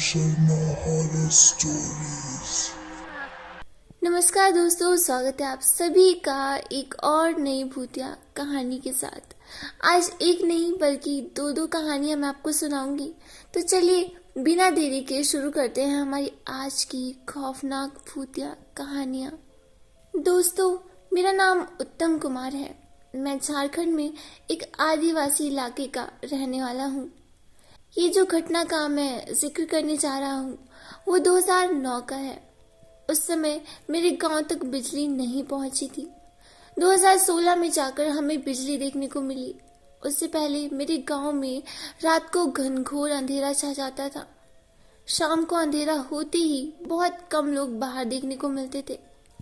Sharma horror stories. नमस्कार दोस्तों, स्वागत है आप सभी का एक और नई भूतिया कहानी के साथ। आज एक नहीं बल्कि दो कहानियां मैं आपको सुनाऊंगी। तो चलिए बिना देरी के शुरू करते हैं हमारी आज की खौफनाक भूतिया कहानियां। दोस्तों, मेरा नाम उत्तम कुमार है। मैं झारखंड में एक आदिवासी इलाके का रहने वाला हूँ। ये जो घटना का मैं जिक्र करने जा रहा हूँ वो 2009 का है। उस समय मेरे गांव तक बिजली नहीं पहुंची थी। 2016 में जाकर हमें बिजली देखने को मिली। उससे पहले मेरे गांव में रात को घनघोर अंधेरा छा जाता था। शाम को अंधेरा होते ही बहुत कम लोग बाहर देखने को मिलते थे।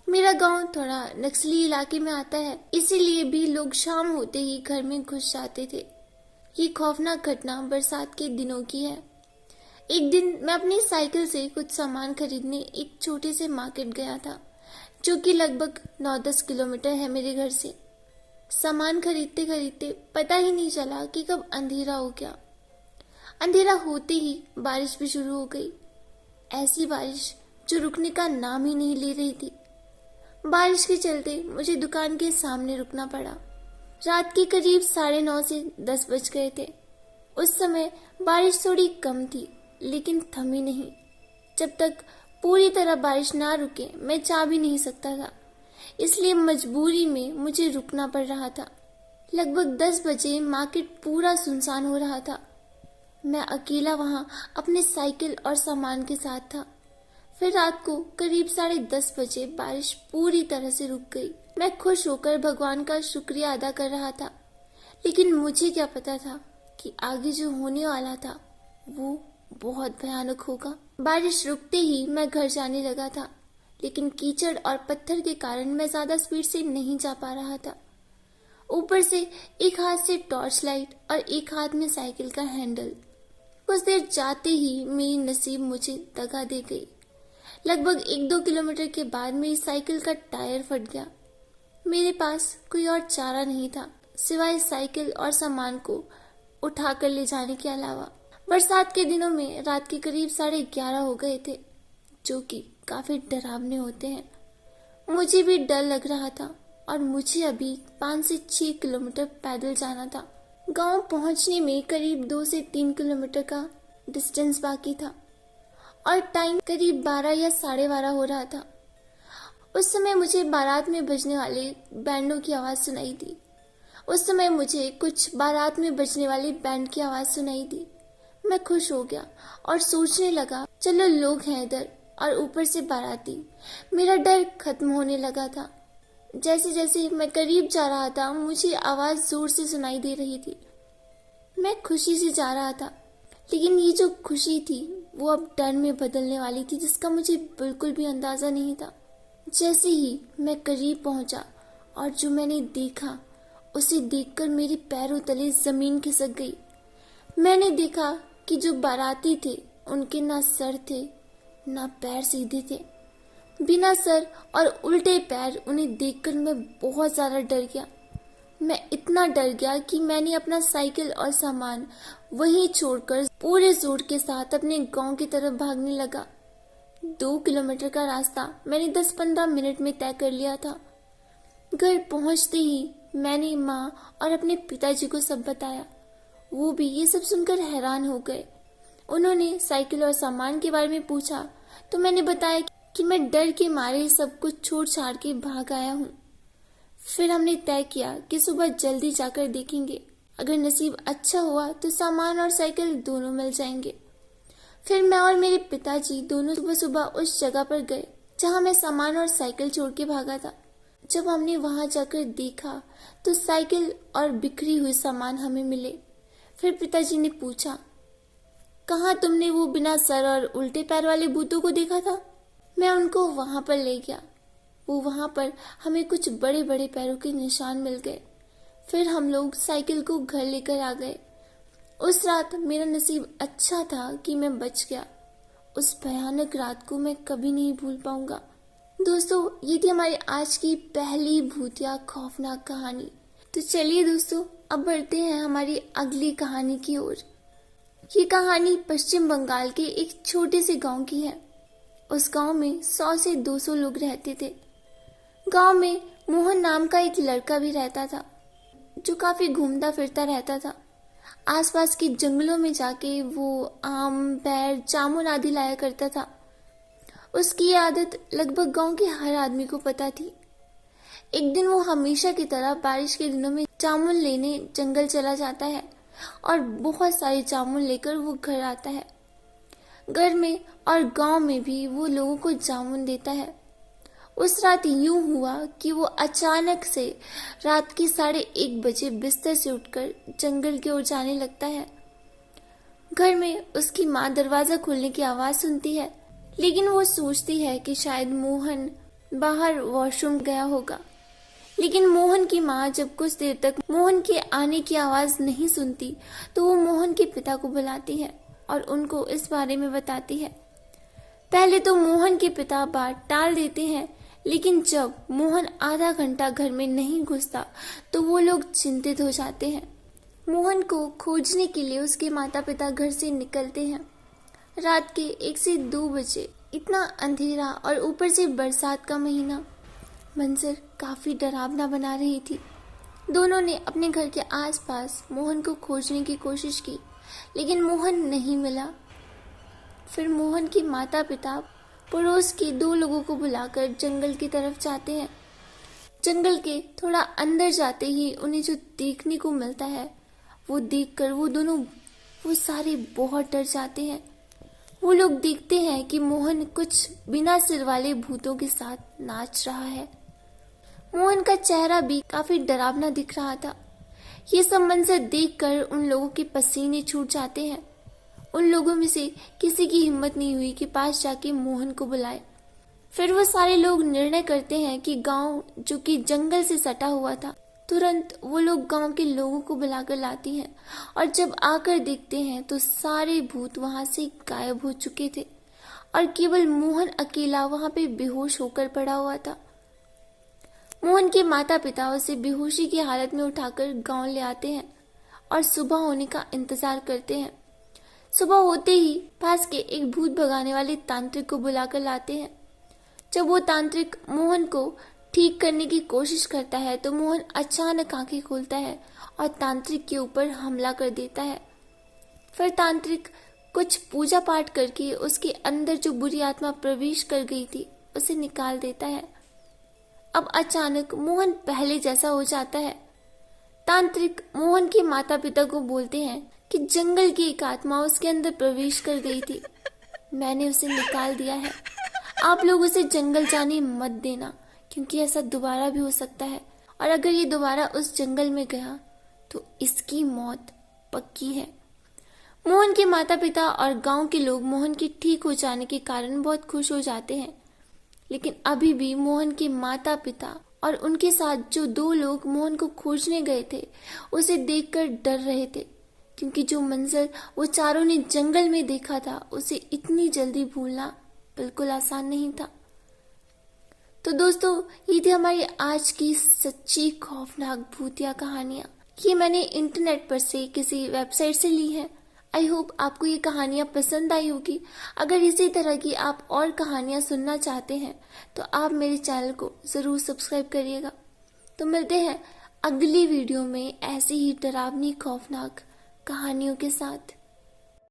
मेरा गांव थोड़ा नक्सली इलाके में आता है, इसीलिए भी लोग शाम होते ही घर में घुस जाते थे। ये खौफनाक घटना बरसात के दिनों की है। एक दिन मैं अपनी साइकिल से कुछ सामान खरीदने एक छोटे से मार्केट गया था, जो कि लगभग 9-10 किलोमीटर है मेरे घर से। सामान खरीदते खरीदते पता ही नहीं चला कि कब अंधेरा हो गया। अंधेरा होते ही बारिश भी शुरू हो गई। ऐसी बारिश जो रुकने का नाम ही नहीं ले रही थी। बारिश के चलते मुझे दुकान के सामने रुकना पड़ा। रात के करीब 9:30 से 10 बज गए थे। उस समय बारिश थोड़ी कम थी, लेकिन थमी नहीं। जब तक पूरी तरह बारिश ना रुके मैं जा भी नहीं सकता था, इसलिए मजबूरी में मुझे रुकना पड़ रहा था। लगभग 10 बजे मार्केट पूरा सुनसान हो रहा था। मैं अकेला वहां अपने साइकिल और सामान के साथ था। फिर रात को करीब 10:30 बजे बारिश पूरी तरह से रुक गई। मैं खुश होकर भगवान का शुक्रिया अदा कर रहा था, लेकिन मुझे क्या पता था कि आगे जो होने वाला था वो बहुत भयानक होगा। बारिश रुकते ही मैं घर जाने लगा था, लेकिन कीचड़ और पत्थर के कारण मैं ज्यादा स्पीड से नहीं जा पा रहा था। ऊपर से एक हाथ से टॉर्च लाइट और एक हाथ में साइकिल का हैंडल। कुछ देर जाते ही मेरी नसीब मुझे दगा दे गई। लगभग 1-2 किलोमीटर के बाद मेरी साइकिल का टायर फट गया। मेरे पास कोई और चारा नहीं था सिवाय साइकिल और सामान को उठाकर ले जाने के अलावा। बरसात के दिनों में रात के करीब 11:30 हो गए थे, जो कि काफी डरावने होते हैं। मुझे भी डर लग रहा था और मुझे अभी 5 से 6 किलोमीटर पैदल जाना था। गांव पहुंचने में करीब 2 से 3 किलोमीटर का डिस्टेंस बाकी था और टाइम करीब 12 या 12:30 हो रहा था। उस समय मुझे बारात में बजने वाले बैंडों की आवाज सुनाई दी। बैंड की आवाज सुनाई दी। मैं खुश हो गया और सोचने लगा, चलो लोग हैं इधर और ऊपर से बाराती। मेरा डर खत्म होने लगा था। जैसे जैसे मैं करीब जा रहा था मुझे आवाज जोर से सुनाई दे रही थी। मैं खुशी से जा रहा था, लेकिन ये जो खुशी थी वो अब डर में बदलने वाली थी, जिसका मुझे बिल्कुल भी अंदाजा नहीं था। जैसे ही मैं करीब पहुंचा और जो मैंने देखा उसे देखकर मेरे पैरों तले जमीन खिसक गई। मैंने देखा कि जो बाराती थे उनके ना सर थे ना पैर सीधे थे। बिना सर और उल्टे पैर उन्हें देखकर मैं बहुत ज्यादा डर गया। मैं इतना डर गया कि मैंने अपना साइकिल और सामान वहीं छोड़कर पूरे जोर के साथ अपने गांव की तरफ भागने लगा। 2 किलोमीटर का रास्ता मैंने 10-15 मिनट में तय कर लिया था। घर पहुंचते ही मैंने माँ और अपने पिताजी को सब बताया। वो भी ये सब सुनकर हैरान हो गए। उन्होंने साइकिल और सामान के बारे में पूछा तो मैंने बताया कि मैं डर के मारे सब कुछ छोड़ छाड़ के भाग आया हूँ। फिर हमने तय किया कि सुबह जल्दी जाकर देखेंगे। अगर नसीब अच्छा हुआ तो सामान और साइकिल दोनों मिल जाएंगे। फिर मैं और मेरे पिताजी दोनों सुबह सुबह उस जगह पर गए जहां मैं सामान और साइकिल छोड़ के भागा था। जब हमने वहां जाकर देखा तो साइकिल और बिखरी हुई सामान हमें मिले। फिर पिताजी ने पूछा, कहाँ तुमने वो बिना सर और उल्टे पैर वाले भूतों को देखा था? मैं उनको वहां पर ले गया। वहां पर हमें कुछ बड़े बड़े पैरों के निशान मिल गए। फिर हम लोग साइकिल को घर लेकर आ गए। उस रात मेरा नसीब अच्छा था कि मैं बच गया। उस भयानक रात को मैं कभी नहीं भूल पाऊंगा। दोस्तों, ये थी हमारी आज की पहली भूतिया खौफनाक कहानी। तो चलिए दोस्तों, अब बढ़ते हैं हमारी अगली कहानी की ओर। ये कहानी पश्चिम बंगाल के एक छोटे से गांव की है। उस गांव में 100 से 200 लोग रहते थे। गांव में मोहन नाम का एक लड़का भी रहता था जो काफी घूमता फिरता रहता था। आसपास के जंगलों में जाके वो आम, बैर, जामुन आदि लाया करता था। उसकी ये आदत लगभग गांव के हर आदमी को पता थी। एक दिन वो हमेशा की तरह बारिश के दिनों में जामुन लेने जंगल चला जाता है और बहुत सारे जामुन लेकर वो घर आता है। घर में और गांव में भी वो लोगों को जामुन देता है। उस रात यूं हुआ कि वो अचानक से रात के 1:30 बजे बिस्तर से उठकर जंगल की ओर जाने लगता है। घर में उसकी माँ दरवाजा खोलने की आवाज सुनती है, लेकिन वो सोचती है कि शायद मोहन बाहर वॉशरूम गया होगा। लेकिन मोहन की माँ जब कुछ देर तक मोहन के आने की आवाज नहीं सुनती तो वो मोहन के पिता को बुलाती है और उनको इस बारे में बताती है। पहले तो मोहन के पिता बात टाल देते हैं, लेकिन जब मोहन आधा घंटा घर में नहीं घुसता तो वो लोग चिंतित हो जाते हैं। मोहन को खोजने के लिए उसके माता पिता घर से निकलते हैं। रात के 1 से 2 बजे, इतना अंधेरा और ऊपर से बरसात का महीना, मंजर काफी डरावना बना रही थी। दोनों ने अपने घर के आसपास मोहन को खोजने की कोशिश की, लेकिन मोहन नहीं मिला। फिर मोहन के माता पिता पड़ोस के 2 लोगों को बुलाकर जंगल की तरफ जाते हैं। जंगल के थोड़ा अंदर जाते ही उन्हें जो देखने को मिलता है वो देखकर वो सारे बहुत डर जाते हैं। वो लोग देखते हैं कि मोहन कुछ बिना सिर वाले भूतों के साथ नाच रहा है। मोहन का चेहरा भी काफी डरावना दिख रहा था। ये सब मंजर देखकर उन लोगों के पसीने छूट जाते हैं। उन लोगों में से किसी की हिम्मत नहीं हुई कि पास जाके मोहन को बुलाए। फिर वो सारे लोग निर्णय करते हैं कि गांव जो कि जंगल से सटा हुआ था, तुरंत वो लोग गांव के लोगों को बुलाकर लाती हैं और जब आकर देखते हैं तो सारे भूत वहां से गायब हो चुके थे और केवल मोहन अकेला वहां पे बेहोश होकर पड़ा हुआ था। मोहन के माता पिता उसे बेहोशी की हालत में उठाकर गांव ले आते हैं और सुबह होने का इंतजार करते हैं। सुबह होते ही पास के एक भूत भगाने वाले तांत्रिक को बुलाकर लाते हैं। जब वो तांत्रिक मोहन को ठीक करने की कोशिश करता है तो मोहन अचानक आंखें खोलता है और तांत्रिक के ऊपर हमला कर देता है। फिर तांत्रिक कुछ पूजा पाठ करके उसके अंदर जो बुरी आत्मा प्रवेश कर गई थी उसे निकाल देता है। अब अचानक मोहन पहले जैसा हो जाता है। तांत्रिक मोहन के माता पिता को बोलते हैं कि जंगल की एक आत्मा उसके अंदर प्रवेश कर गई थी, मैंने उसे निकाल दिया है। आप लोग उसे जंगल जाने मत देना, क्योंकि ऐसा दोबारा भी हो सकता है और अगर ये दोबारा उस जंगल में गया तो इसकी मौत पक्की है। मोहन के माता पिता और गांव के लोग मोहन के ठीक हो जाने के कारण बहुत खुश हो जाते हैं, लेकिन अभी भी मोहन के माता पिता और उनके साथ जो 2 लोग मोहन को खोजने गए थे उसे देखकर डर रहे थे, क्योंकि जो मंजर वो चारों ने जंगल में देखा था उसे इतनी जल्दी भूलना बिल्कुल आसान नहीं था। तो दोस्तों, ये थी हमारी आज की सच्ची खौफनाक भूतिया कहानियां। ये मैंने इंटरनेट पर से किसी वेबसाइट से ली है। आई होप आपको ये कहानियां पसंद आई होगी। अगर इसी तरह की आप और कहानियां सुनना चाहते हैं तो आप मेरे चैनल को जरूर सब्सक्राइब करिएगा। तो मिलते हैं अगली वीडियो में ऐसी ही डरावनी खौफनाक कहानियों के साथ।